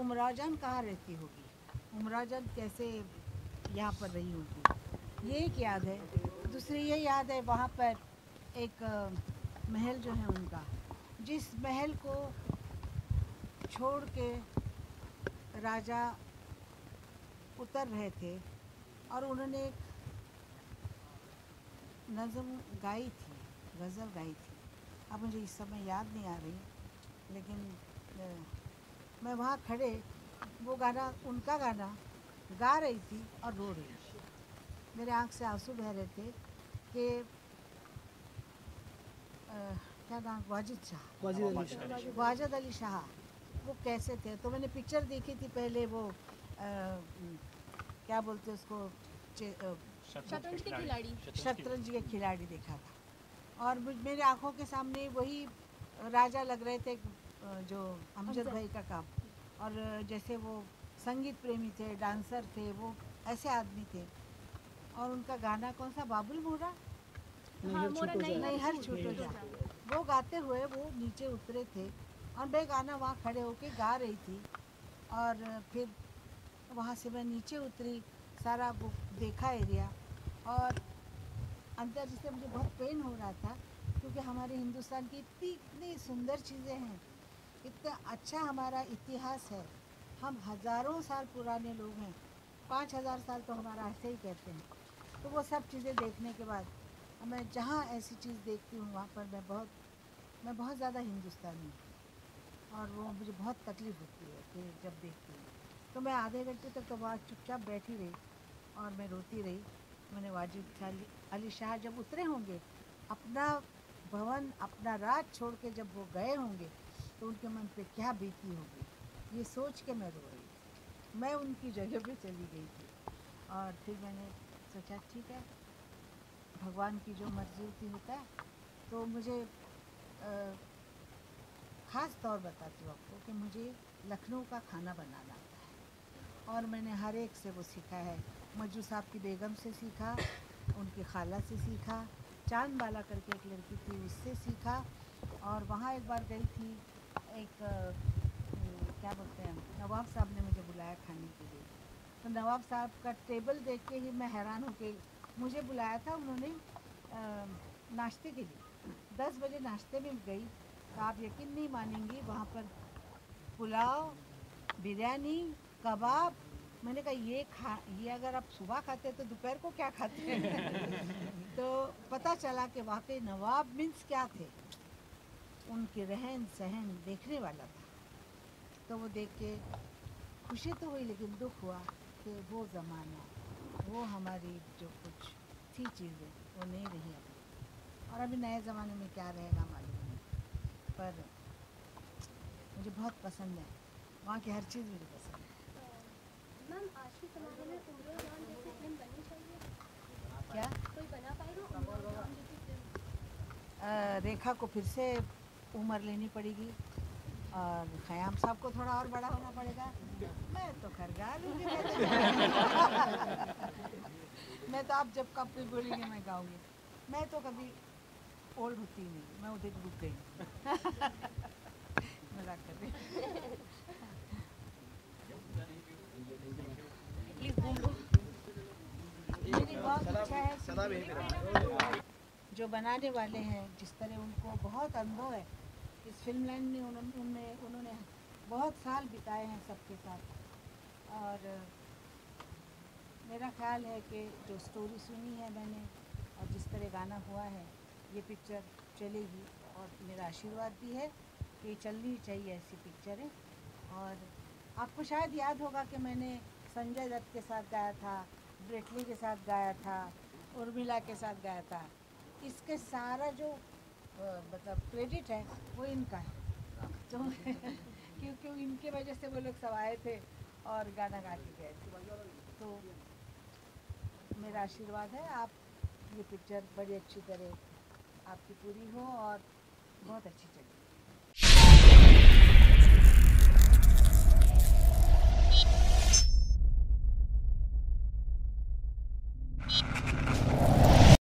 उमराव जान कहाँ रहती होगी, उमराव जान कैसे यहाँ पर रही होगी, ये एक याद है। दूसरी ये याद है वहाँ पर एक महल जो है उनका, जिस महल को छोड़ के राजा उतर रहे थे और उन्होंने एक नज़म गाई थी, गज़ल गाई थी। अब मुझे इस समय याद नहीं आ रही, लेकिन मैं वहाँ खड़े वो गाना, उनका गाना गा रही थी और रो रही थी। मेरे आँख से आंसू बह रहे थे कि क्या नाम, वाजिद अली शाह वो कैसे थे। तो मैंने पिक्चर देखी थी पहले, वो क्या बोलते उसको, शतरंज के खिलाड़ी देखा था। और मेरे आंखों के सामने वही राजा लग रहे थे जो अमजद भाई का काम, और जैसे वो संगीत प्रेमी थे, डांसर थे, वो ऐसे आदमी थे। और उनका गाना कौन सा, बाबुल मोरा, नहीं हर छूटो जा, वो गाते हुए वो नीचे उतरे थे और मैं गाना वहाँ खड़े होके गा रही थी। और फिर वहाँ से मैं नीचे उतरी, सारा वो देखा एरिया, और अंदर जिससे मुझे बहुत पेन हो रहा था, क्योंकि हमारे हिंदुस्तान की इतनी सुंदर चीज़ें हैं, इतना अच्छा हमारा इतिहास है, हम हज़ारों साल पुराने लोग हैं, 5000 साल तो हमारा ऐसे ही कहते हैं। तो वो सब चीज़ें देखने के बाद मैं जहाँ ऐसी चीज़ देखती हूँ वहाँ पर मैं बहुत ज़्यादा हिंदुस्तानी हूँ, और वो मुझे बहुत तकलीफ़ होती है कि जब देखती हूँ। तो मैं आधे घंटे तक तो वहाँ चुपचाप बैठी रही और मैं रोती रही। मैंने वाजिद अली शाह जब उतरे होंगे, अपना भवन, अपना राज छोड़ के जब वो गए होंगे, तो उनके मन पे क्या बीती होगी, ये सोच के मैं रो रही थी। मैं उनकी जगह पे चली गई थी, और फिर मैंने सोचा ठीक है, भगवान की जो मर्जी होती होता है। तो मुझे ख़ास तौर बताती हूँ आपको कि मुझे लखनऊ का खाना बनाना आता है, और मैंने हर एक से वो सीखा है। मज्जू साहब की बेगम से सीखा, उनकी खाला से सीखा, चांद बाला करके एक लड़की थी उससे सीखा। और वहाँ एक बार गई थी, एक क्या बोलते हैं, नवाब साहब ने मुझे बुलाया खाने के लिए। तो नवाब साहब का टेबल देख के ही मैं हैरान हो गई। मुझे बुलाया था उन्होंने नाश्ते के लिए, 10 बजे नाश्ते में गई, तो आप यकीन नहीं मानेंगी, वहाँ पर पुलाव, बिरयानी, कबाब। मैंने कहा ये अगर आप सुबह खाते तो दोपहर को क्या खाते हैं। तो पता चला कि वाकई नवाब मीन्स क्या थे, उनके रहन सहन देखने वाला था। तो वो देख के खुशी तो हुई, लेकिन दुख हुआ कि वो ज़माना, वो हमारी जो कुछ थी चीज़ें, वो नहीं रही अभी। और अभी नए ज़माने में क्या रहेगा मालूम नहीं, पर मुझे बहुत पसंद है, वहाँ की हर चीज़ मुझे पसंद है। मैम, आज के ज़माने में उमराव जान जैसी फिल्म बननी चाहिए क्या? कोई बना पाएगा उमराव जान जैसी फिल्म? रेखा को फिर से उम्र लेनी पड़ेगी, और ख़याम साहब को थोड़ा और बड़ा होना पड़ेगा। मैं तो खैर गा लूँगी, मैं तो आप जब कब भी बोलेंगे मैं गाऊँगी। मैं तो कभी ओल्ड होती ही नहीं, मैं उधर रुक गई। मजाक कर रही हूँ। प्लीज़ घूम लो। मेरी बहुत इच्छा है जो बनाने वाले हैं, जिस तरह उनको बहुत अनुभव है इस फिल्म लाइन में, उन्होंने बहुत साल बिताए हैं सबके साथ। और मेरा ख्याल है कि जो स्टोरी सुनी है मैंने और जिस तरह गाना हुआ है, ये पिक्चर चलेगी, और मेरा आशीर्वाद भी है कि चलनी चाहिए ऐसी पिक्चरें। और आपको शायद याद होगा कि मैंने संजय दत्त के साथ गाया था, ब्रेटली के साथ गाया था, उर्मिला के साथ गाया था। इसके सारा जो मतलब क्रेडिट है वो इनका है। तो क्योंकि इनके वजह से वो लोग सब आए थे और गाना गा के गए थे। तो मेरा आशीर्वाद है आप ये पिक्चर बड़ी अच्छी तरह आपकी पूरी हो और बहुत अच्छी चले।